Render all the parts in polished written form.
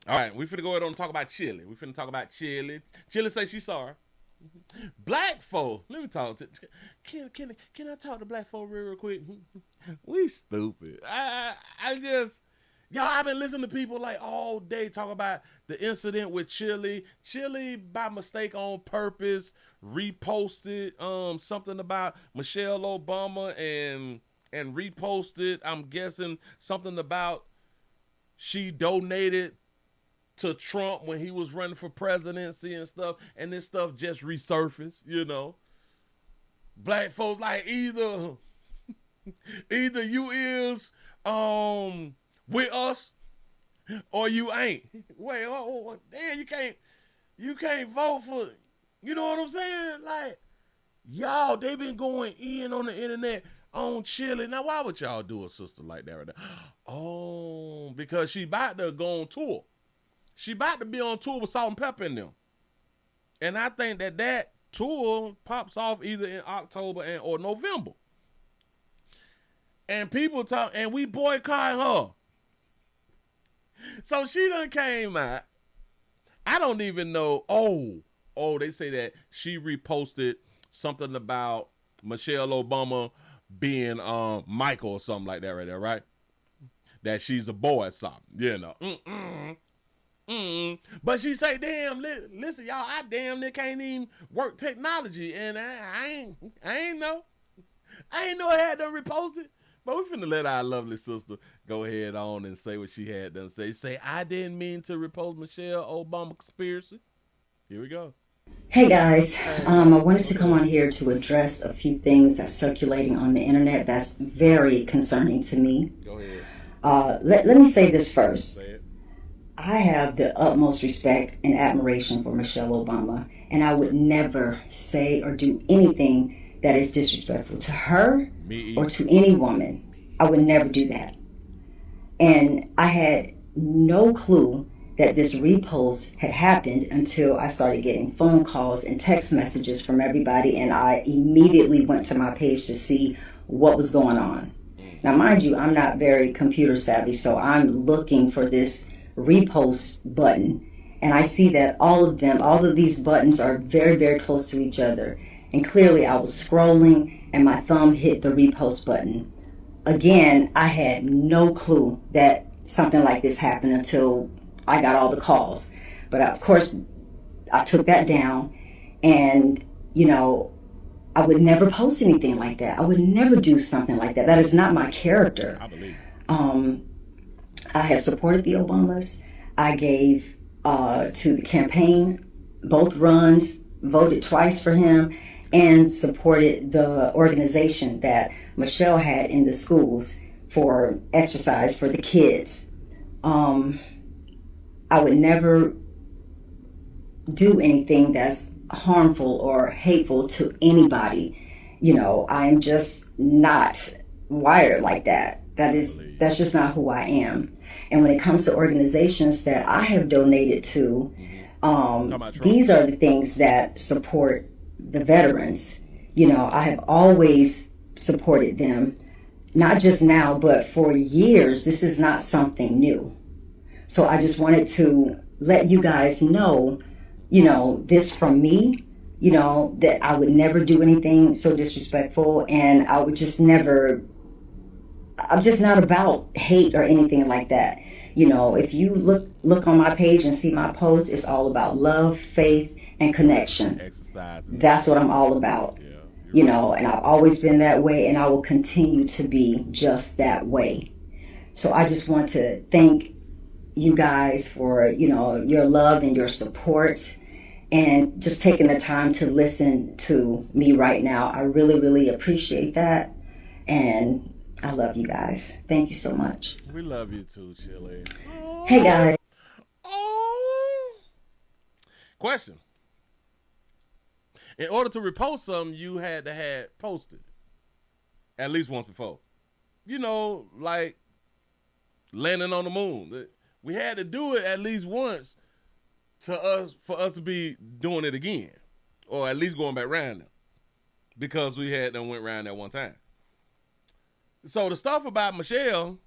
All right, we finna go ahead and talk about Chilli. We finna talk about Chilli. Chilli say she's sorry. Black folk, let me talk to. Can I talk to black folk real quick? We stupid. I just y'all. I've been listening to people like all day talk about the incident with Chilli. Chilli by mistake on purpose reposted something about Michelle Obama and reposted. I'm guessing something about she donated to Trump when he was running for presidency and stuff, and this stuff just resurfaced, you know. Black folks like either you is with us or you ain't. Wait, damn, you can't vote for, you know what I'm saying? Like, y'all, they been going in on the internet on Chilli. Now, why would y'all do a sister like that right now? Oh, because she about to go on tour. She about to be on tour with Salt and Pepper in them. And I think that tour pops off either in October or November. And people talk, and we boycott her. So she done came out. I don't even know. They say that she reposted something about Michelle Obama being Michael or something like that right there, right? That she's a boy or something, you know. But she say, damn, listen, y'all, I damn near can't even work technology. And I ain't know. I ain't know I had done reposted. But we finna let our lovely sister go ahead on and say what she had done say. Say, I didn't mean to repost Michelle Obama conspiracy. Here we go. Hey guys, Hey, I wanted to what's come up? on here to address a few things that's circulating on the internet that's very concerning to me. Go ahead. Let me say this Say first. it. I have the utmost respect and admiration for Michelle Obama, and I would never say or do anything that is disrespectful to her Me or either. to any woman. I would never do that. And I had no clue that this repost had happened until I started getting phone calls and text messages from everybody, and I immediately went to my page to see what was going on. Now, mind you, I'm not very computer savvy, so I'm looking for this repost button, and I see that all of these buttons are very, very close to each other. And clearly, I was scrolling, and my thumb hit the repost button. Again, I had no clue that something like this happened until I got all the calls. But of course, I took that down, and you know, I would never post anything like that. I would never do something like that. That is not my character. I believe it. Um, I have supported the Obamas. I gave to the campaign, both runs, voted twice for him, and supported the organization that Michelle had in the schools for exercise for the kids. Um, I would never do anything that's harmful or hateful to anybody. You know, I'm just not wired like that. That's just not who I am. And when it comes to organizations that I have donated to, Talking about Trump. these are the things that support the veterans. You know, I have always supported them, not just now, but for years. This is not something new. So I just wanted to let you guys know, this from me, that I would never do anything so disrespectful, and I would just never, I'm just not about hate or anything like that. If you look on my page and see my posts, it's all about love, faith, and connection. Exercising that. That's what I'm all about. Yeah, you're right. And I've always been that way, and I will continue to be just that way. So I just want to thank you guys for, your love and your support, and just taking the time to listen to me right now. I really, really appreciate that. And I love you guys. Thank you so much. We love you too, Chilli. Hey Oh, guys. oh. Question. In order to repost something, you had to have posted at least once before. Like landing on the moon. We had to do it at least once for us to be doing it again, or at least going back round them, because we had done went round that one time. So the stuff about Michelle,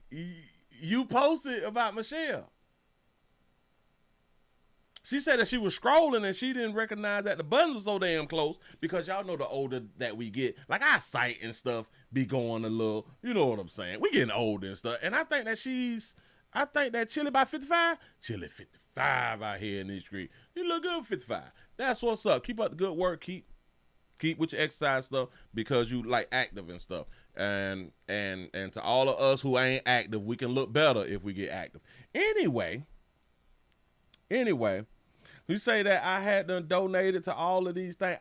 you posted about Michelle. She said that she was scrolling and she didn't recognize that the buttons were so damn close because y'all know the older that we get, like our sight and stuff be going a little, you know what I'm saying? We getting older and stuff. And I think that Chilli by 55, Chilli 55 out here in these streets. You look good 55. That's what's up. Keep up the good work. Keep with your exercise stuff because you like active and stuff. And to all of us who ain't active, we can look better if we get active. Anyway, you say that I had done donated to all of these things.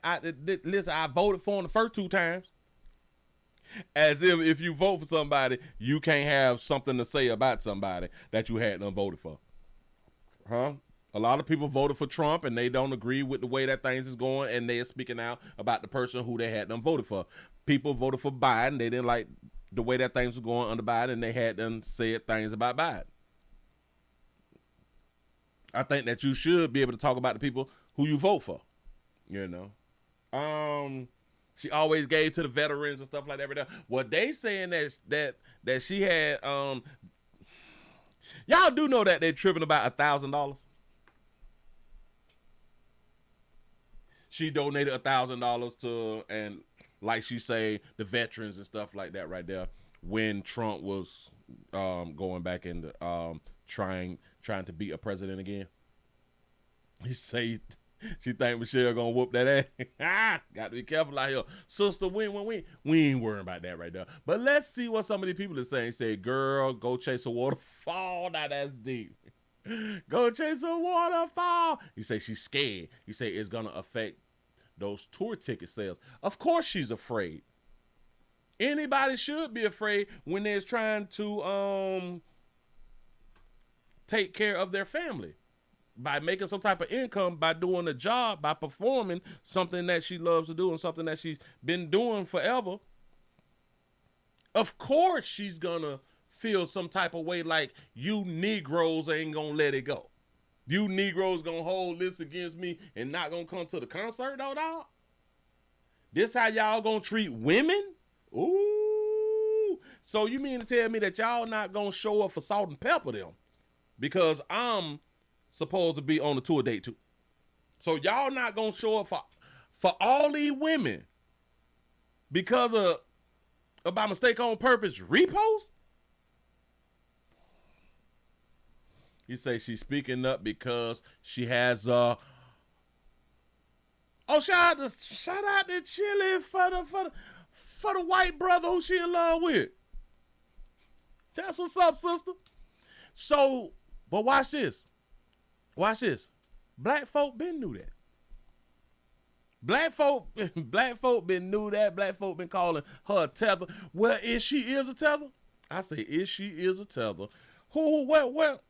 Listen, I voted for them the first 2 times. As if you vote for somebody, you can't have something to say about somebody that you had done voted for. Huh? A lot of people voted for Trump and they don't agree with the way that things is going and they're speaking out about the person who they had done voted for. People voted for Biden. They didn't like the way that things were going under Biden and they had done said things about Biden. I think that you should be able to talk about the people who you vote for, you know. She always gave to the veterans and stuff like that. Well, they saying that she had, y'all do know that they're tripping about $1,000. She donated $1,000 to, and like she say, the veterans and stuff like that right there when Trump was going back into trying to be a president again. He say she think Michelle gonna whoop that ass. Got to be careful out here, sister. We ain't worrying about that right there. But let's see what some of these people are saying. Say, girl, go chase a waterfall. Now that's deep. Go chase a waterfall. You say she's scared. You say it's gonna affect those tour ticket sales. Of course she's afraid. Anybody should be afraid when they're trying to take care of their family by making some type of income, by doing a job, by performing something that she loves to do and something that she's been doing forever. Of course she's gonna feel some type of way like you Negroes ain't gonna let it go. You Negroes gonna hold this against me and not gonna come to the concert, though, dog? This how y'all gonna treat women? Ooh. So you mean to tell me that y'all not gonna show up for Salt and Pepper them? Because I'm supposed to be on the tour date too. So y'all not gonna show up for all these women because of by mistake on purpose repost? You say she's speaking up because she has shout out to Chilli for the white brother who she in love with. That's what's up, sister. So, but watch this. Watch this. Black folk been knew that. Black folk been knew that. Black folk been calling her a tether. Well, she is a tether? I say, she is a tether? Where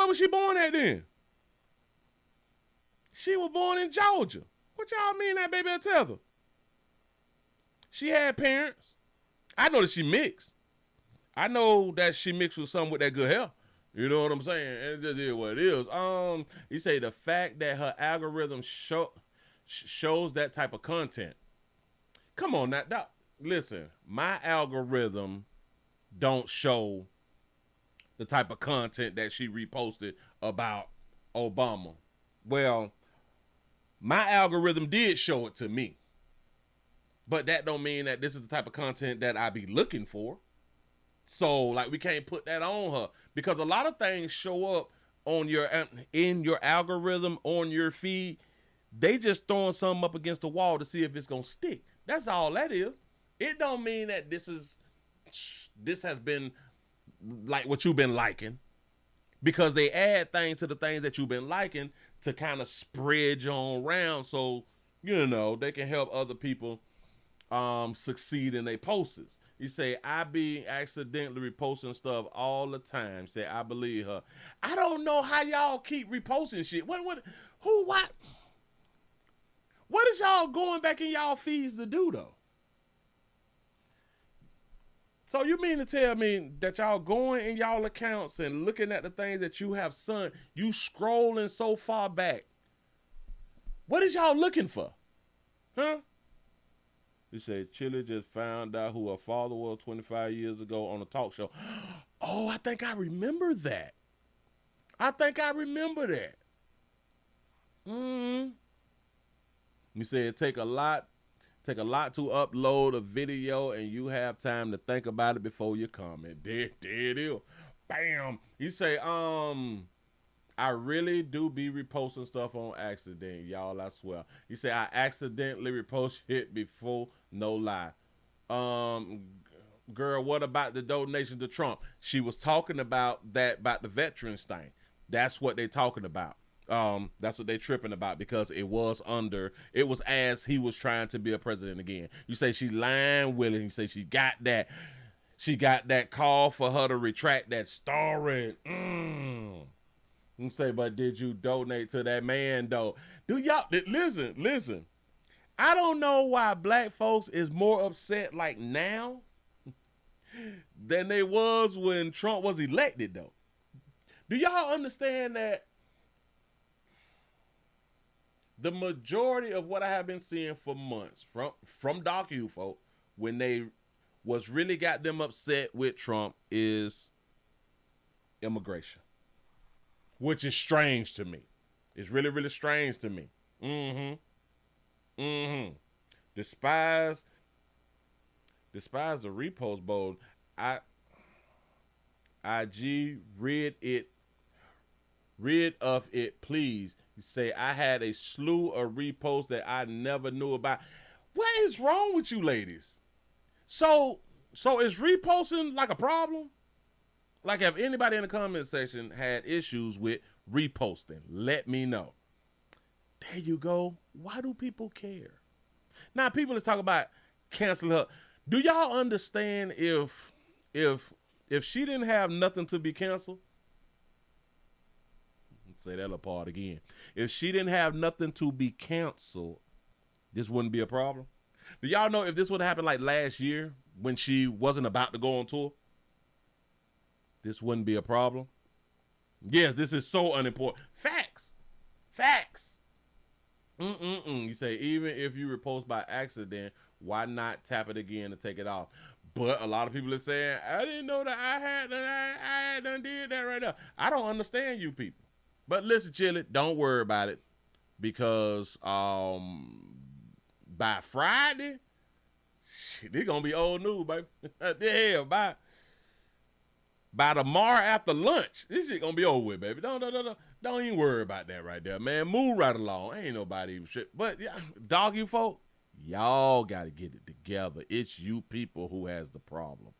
was she born at then? She was born in Georgia. What y'all mean that baby a tether? She had parents. I know that she mixed. I know that she mixed with some with that good hair. You know what I'm saying? And it just is what it is. You say the fact that her algorithm shows that type of content. Come on now. Listen, my algorithm don't show the type of content that she reposted about Obama. Well, my algorithm did show it to me. But that don't mean that this is the type of content that I be looking for. So, like, we can't put that on her because a lot of things show up on in your algorithm, on your feed. They just throwing something up against the wall to see if it's gonna stick. That's all that is. It don't mean that this has been like what you've been liking, because they add things to the things that you've been liking to kind of spread you on around, so you know they can help other people succeed in their posts. You say, I be accidentally reposting stuff all the time. Say, I believe her. I don't know how y'all keep reposting shit. What is y'all going back in y'all feeds to do, though? So you mean to tell me that y'all going in y'all accounts and looking at the things that you have son, you scrolling so far back. What is y'all looking for? Huh? You say, Chilli just found out who her father was 25 years ago on a talk show. Oh, I think I remember that. Mm. You said it take a lot to upload a video, and you have time to think about it before you comment. There it is. Bam. You say, I really do be reposting stuff on accident, y'all. I swear. You say I accidentally repost shit before, no lie. Um, Girl, what about the donation to Trump? She was talking about the veterans thing. That's what they talking about. That's what they tripping about, because it was as he was trying to be a president again. You say she lying, Willie. You say she got that call for her to retract that story. You say, but did you donate to that man though? Do y'all listen? I don't know why black folks is more upset like now than they was when Trump was elected though. Do y'all understand that the majority of what I have been seeing for months from Doc U folk, when they was really got them upset with Trump, is immigration, which is strange to me. It's really, really strange to me. Despise the repost bold. IG rid of it, please. You say I had a slew of reposts that I never knew about. What is wrong with you ladies? So is reposting like a problem? Like, if anybody in the comment section had issues with reposting, let me know. There you go. Why do people care? Now, people is talking about canceling her. Do y'all understand if she didn't have nothing to be canceled? Say that apart again. If she didn't have nothing to be canceled, this wouldn't be a problem. Do y'all know if this would have happened like last year when she wasn't about to go on tour, this wouldn't be a problem? Yes, this is so unimportant. Facts. You say, even if you repost by accident, why not tap it again to take it off? But a lot of people are saying, I didn't know that I done did that right now. I don't understand you people. But listen, Chilli, don't worry about it, because by Friday, shit, this gonna be old news, baby. Hell, by tomorrow after lunch, this shit gonna be over with, baby. Don't even worry about that right there, man. Move right along. Ain't nobody even shit. But yeah, dog, you folk, y'all gotta get it together. It's you people who has the problem.